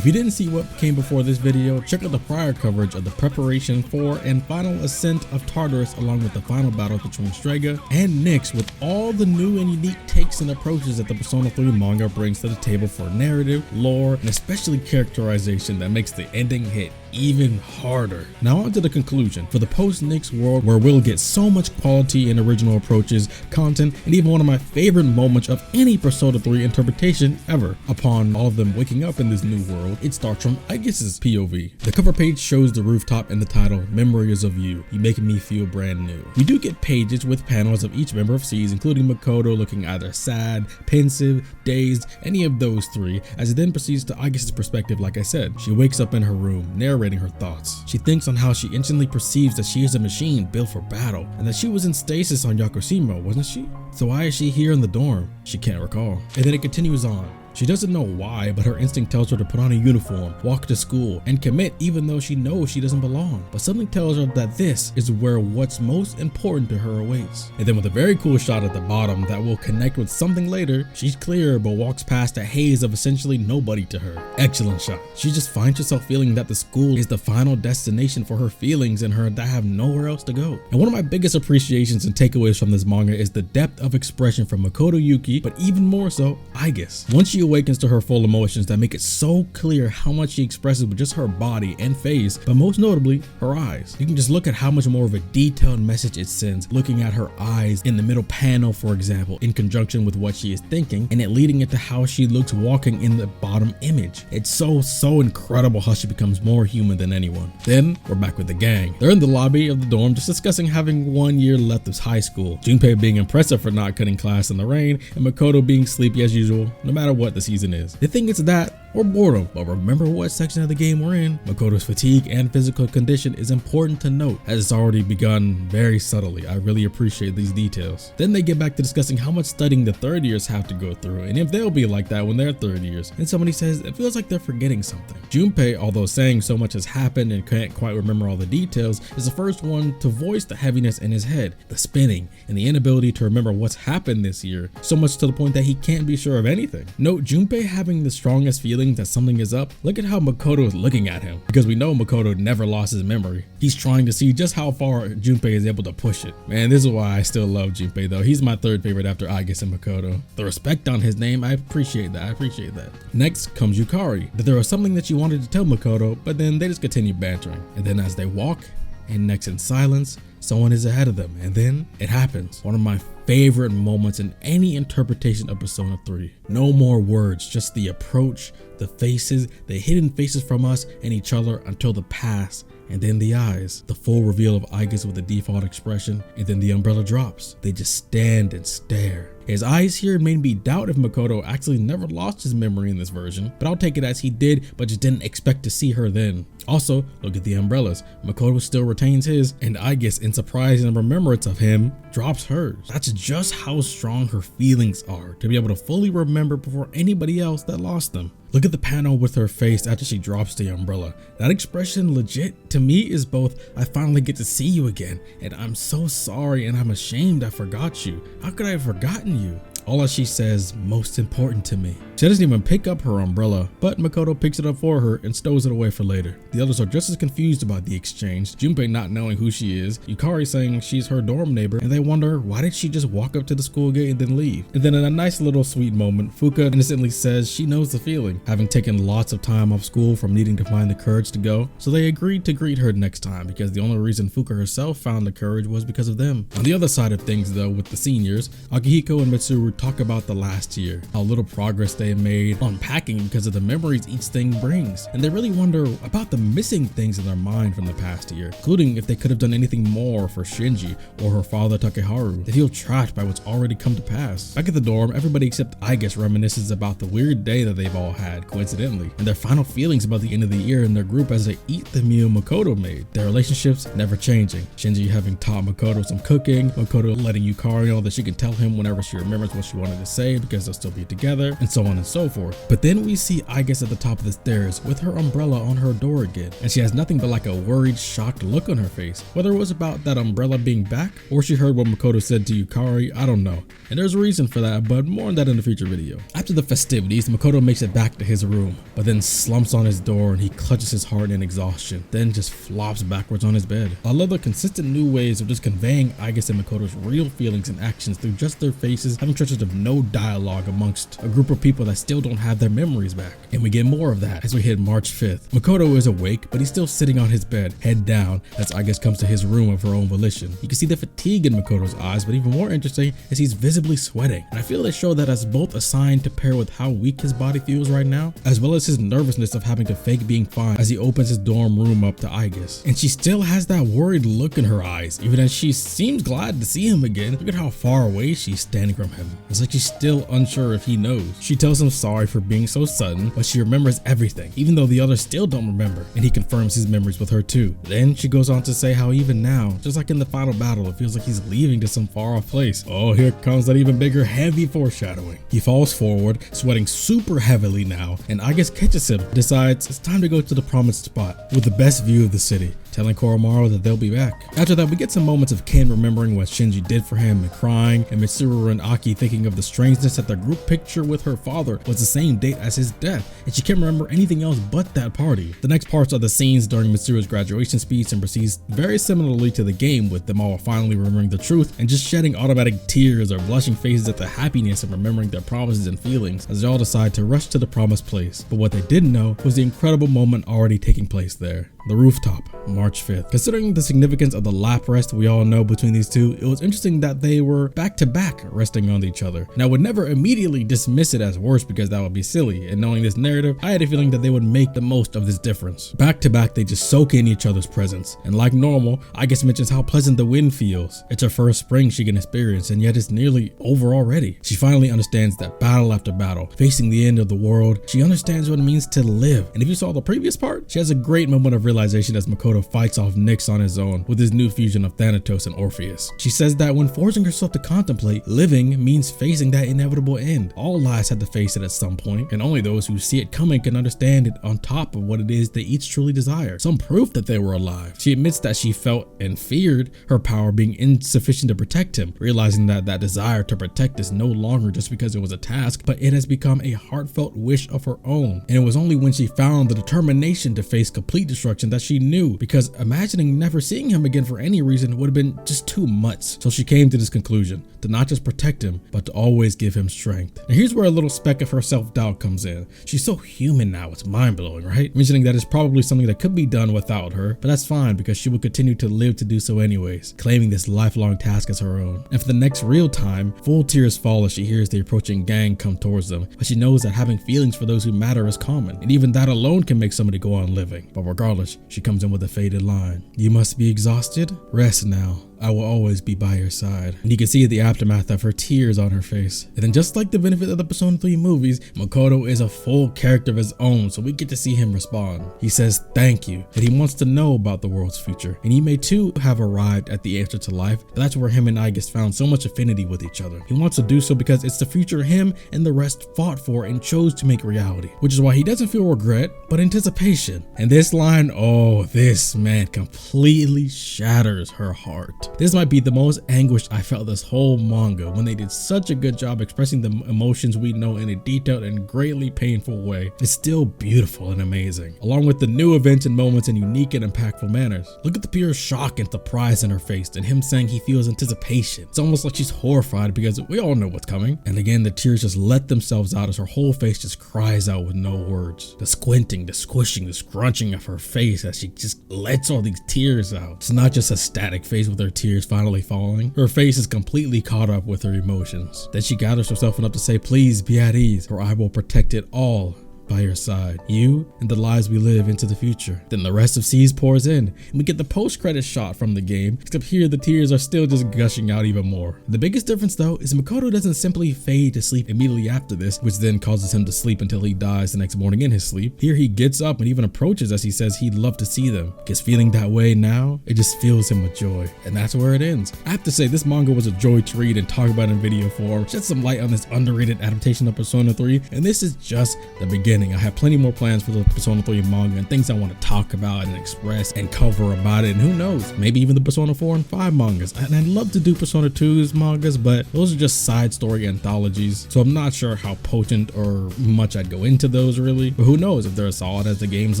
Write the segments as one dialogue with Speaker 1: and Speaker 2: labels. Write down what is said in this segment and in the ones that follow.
Speaker 1: If you didn't see what came before this video, check out the prior coverage of the preparation for and final ascent of Tartarus, along with the final battle between Strega and Nyx, with all the new and unique takes and approaches that the Persona 3 manga brings to the table for narrative, lore, and especially characterization that makes the ending hit even harder. Now on to the conclusion for the post-Nyx world, where we'll get so much quality and original approaches, content, and even one of my favorite moments of any Persona 3 interpretation ever. Upon all of them waking up in this new world, it starts from Aegis's POV. The cover page shows the rooftop and the title, Memories of You Making Me Feel Brand New. We do get pages with panels of each member of 3's, including Makoto looking either sad, pensive, dazed, any of those three, as it then proceeds to Aegis's perspective. Like I said, she wakes up in her room, narrating her thoughts. She thinks on how she instantly perceives that she is a machine built for battle, and that she was in stasis on Yakushima, wasn't she? So why is she here in the dorm? She can't recall. And then it continues on. She doesn't know why, but her instinct tells her to put on a uniform, walk to school, and commit even though she knows she doesn't belong. But something tells her that this is where what's most important to her awaits. And then with a very cool shot at the bottom that will connect with something later, she's clear but walks past a haze of essentially nobody to her. Excellent shot. She just finds herself feeling that the school is the final destination for her feelings and her that have nowhere else to go. And one of my biggest appreciations and takeaways from this manga is the depth of expression from Makoto Yuki, but even more so, Aegis. Once she awakens to her full emotions that make it so clear how much she expresses with just her body and face, but most notably her eyes. You can just look at how much more of a detailed message it sends, looking at her eyes in the middle panel, for example, in conjunction with what she is thinking, and it leading into how she looks walking in the bottom image. It's so incredible how she becomes more human than anyone. Then we're back with the gang. They're in the lobby of the dorm just discussing having 1 year left of high school, Junpei being impressive for not cutting class in the rain, and Makoto being sleepy as usual, no matter what the season is. They think it's that or boredom, but remember what section of the game we're in. Makoto's fatigue and physical condition is important to note, as it's already begun very subtly. I really appreciate these details. Then they get back to discussing how much studying the third years have to go through, and if they'll be like that when they're third years. And somebody says it feels like they're forgetting something. Junpei, although saying so much has happened and can't quite remember all the details, is the first one to voice the heaviness in his head, the spinning, and the inability to remember what's happened this year, so much to the point that he can't be sure of anything. Note Junpei having the strongest feeling that something is up. Look at how Makoto is looking at him, because we know Makoto never lost his memory. He's trying to see just how far Junpei is able to push it. Man, this is why I still love Junpei though. He's my third favorite after Aegis and Makoto. The respect on his name, I appreciate that. Next comes Yukari, that there was something that she wanted to tell Makoto, but then they just continue bantering. And then as they walk, and next in silence, someone is ahead of them, and then it happens. One of my favorite moments in any interpretation of Persona 3. No more words, just the approach, the faces, the hidden faces from us and each other until the pass, and then the eyes, the full reveal of Aegis with the default expression, and then the umbrella drops. They just stand and stare. His eyes here made me doubt if Makoto actually never lost his memory in this version, but I'll take it as he did, but just didn't expect to see her then. Also, look at the umbrellas. Makoto still retains his, and Aegis, in surprise and remembrance of him, drops hers. That's just how strong her feelings are, to be able to fully remember before anybody else that lost them. Look at the panel with her face after she drops the umbrella. That expression legit to me is both, I finally get to see you again, and I'm so sorry and I'm ashamed I forgot you. How could I have forgotten you? All as she says, most important to me. She doesn't even pick up her umbrella, but Makoto picks it up for her and stows it away for later. The others are just as confused about the exchange, Junpei not knowing who she is, Yukari saying she's her dorm neighbor, and they wonder why did she just walk up to the school gate and then leave. And then in a nice little sweet moment, Fuka innocently says she knows the feeling, having taken lots of time off school from needing to find the courage to go, so they agreed to greet her next time because the only reason Fuka herself found the courage was because of them. On the other side of things though, with the seniors, Akihiko and Mitsuru talk about the last year, how little progress they made unpacking because of the memories each thing brings, and they really wonder about the missing things in their mind from the past year, including if they could have done anything more for Shinji or her father Takeharu. They feel trapped by what's already come to pass. Back at the dorm, everybody except Aegis reminisces about the weird day that they've all had coincidentally, and their final feelings about the end of the year in their group as they eat the meal Makoto made. Their relationships never changing, Shinji having taught Makoto some cooking, Makoto letting Yukari know that she can tell him whenever she remembers what she wanted to say because they'll still be together, and so on and so forth. But then we see Aigis at the top of the stairs with her umbrella on her door again, and she has nothing but like a worried, shocked look on her face. Whether it was about that umbrella being back, or she heard what Makoto said to Yukari, I don't know. And there's a reason for that, but more on that in a future video. After the festivities, Makoto makes it back to his room, but then slumps on his door and he clutches his heart in exhaustion, then just flops backwards on his bed. I love the consistent new ways of just conveying Aigis and Makoto's real feelings and actions through just their faces, having stretches of no dialogue amongst a group of people that still don't have their memories back. And we get more of that as we hit March 5th. Makoto is awake, but he's still sitting on his bed, head down, as Aigis comes to his room of her own volition. You can see the fatigue in Makoto's eyes, but even more interesting is he's visibly sweating. And I feel they show that as both a sign to pair with how weak his body feels right now, as well as his nervousness of having to fake being fine as he opens his dorm room up to Aigis. And she still has that worried look in her eyes, even as she seems glad to see him again. Look at how far away she's standing from him. It's like she's still unsure if he knows. She tells him sorry for being so sudden, but she remembers everything, even though the others still don't remember, and he confirms his memories with her too. Then she goes on to say how even now, just like in the final battle, it feels like he's leaving to some far off place. Oh, here comes that even bigger, heavy foreshadowing. He falls forward, sweating super heavily now, and Aigis catches him, decides it's time to go to the promised spot with the best view of the city, telling Koromaru that they'll be back. After that, we get some moments of Ken remembering what Shinji did for him and crying, and Mitsuru and Aki thinking of the strangeness that the group picture with her father was the same date as his death, and she can't remember anything else but that party. The next parts are the scenes during Mitsuru's graduation speech and proceeds very similarly to the game, with them all finally remembering the truth and just shedding automatic tears or blushing faces at the happiness of remembering their promises and feelings as they all decide to rush to the promised place. But what they didn't know was the incredible moment already taking place there. The rooftop, March 5th. Considering the significance of the lap rest we all know between these two, it was interesting that they were back to back resting on each other. And I would never immediately dismiss it as worse because that would be silly, and knowing this narrative, I had a feeling that they would make the most of this difference. Back to back, they just soak in each other's presence, and like normal, Aigis mentions how pleasant the wind feels. It's her first spring she can experience, and yet it's nearly over already. She finally understands that battle after battle, facing the end of the world, she understands what it means to live. And if you saw the previous part, she has a great moment of realization as Makoto fights off Nyx on his own with his new fusion of Thanatos and Orpheus. She says that when forcing herself to contemplate, living means facing that inevitable end. All lives have to face it at some point, and only those who see it coming can understand it on top of what it is they each truly desire. Some proof that they were alive. She admits that she felt and feared her power being insufficient to protect him, realizing that that desire to protect is no longer just because it was a task, but it has become a heartfelt wish of her own. And it was only when she found the determination to face complete destruction that she knew, because imagining never seeing him again for any reason would have been just too much. So she came to this conclusion, to not just protect him, but to always give him strength. And here's where a little speck of her self-doubt comes in. She's so human now, it's mind-blowing, right? Mentioning that it's probably something that could be done without her, but that's fine because she would continue to live to do so anyways, claiming this lifelong task as her own. And for the next real time, full tears fall as she hears the approaching gang come towards them, but she knows that having feelings for those who matter is common, and even that alone can make somebody go on living. But regardless, she comes in with a faded line. You must be exhausted? Rest now. I will always be by your side. And you can see the aftermath of her tears on her face. And then just like the benefit of the Persona 3 movies, Makoto is a full character of his own, so we get to see him respond. He says thank you, that he wants to know about the world's future. And he may too have arrived at the answer to life, but that's where him and Aigis found so much affinity with each other. He wants to do so because it's the future him and the rest fought for and chose to make reality, which is why he doesn't feel regret, but anticipation. And this line, oh, this man completely shatters her heart. This might be the most anguished I felt this whole manga, when they did such a good job expressing the emotions we know in a detailed and greatly painful way. It's still beautiful and amazing, along with the new events and moments in unique and impactful manners. Look at the pure shock and surprise in her face, and him saying he feels anticipation. It's almost like she's horrified because we all know what's coming. And again, the tears just let themselves out as her whole face just cries out with no words. The squinting, the squishing, the scrunching of her face as she just lets all these tears out. It's not just a static face with her tears finally falling. Her face is completely caught up with her emotions. Then she gathers herself enough to say, please be at ease, for I will protect it all by your side, you and the lives we live into the future. Then the rest of 3's pours in, and we get the post-credit shot from the game, except here the tears are still just gushing out even more. The biggest difference though is Makoto doesn't simply fade to sleep immediately after this, which then causes him to sleep until he dies the next morning in his sleep. Here he gets up and even approaches as he says he'd love to see them. Gets feeling that way now, it just fills him with joy. And that's where it ends. I have to say, this manga was a joy to read and talk about in video form. Shed some light on this underrated adaptation of Persona 3, and this is just the beginning. I have plenty more plans for the Persona 3 manga and things I want to talk about and express and cover about it, and who knows, maybe even the Persona 4 and 5 mangas. And I'd love to do Persona 2's mangas, but those are just side story anthologies, so I'm not sure how potent or much I'd go into those really, but who knows, if they're as solid as the games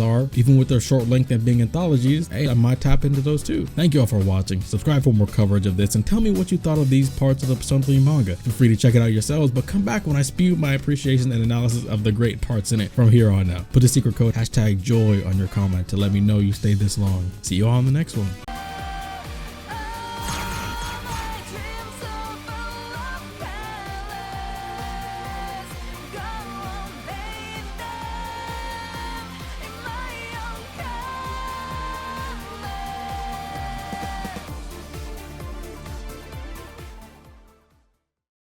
Speaker 1: are, even with their short length and being anthologies, hey, I might tap into those too. Thank you all for watching. Subscribe for more coverage of this and tell me what you thought of these parts of the Persona 3 manga. Feel free to check it out yourselves, but come back when I spew my appreciation and analysis of the great parts in it from here on out. Put the secret code #joy on your comment to let me know you stayed this long. See you all on the next one.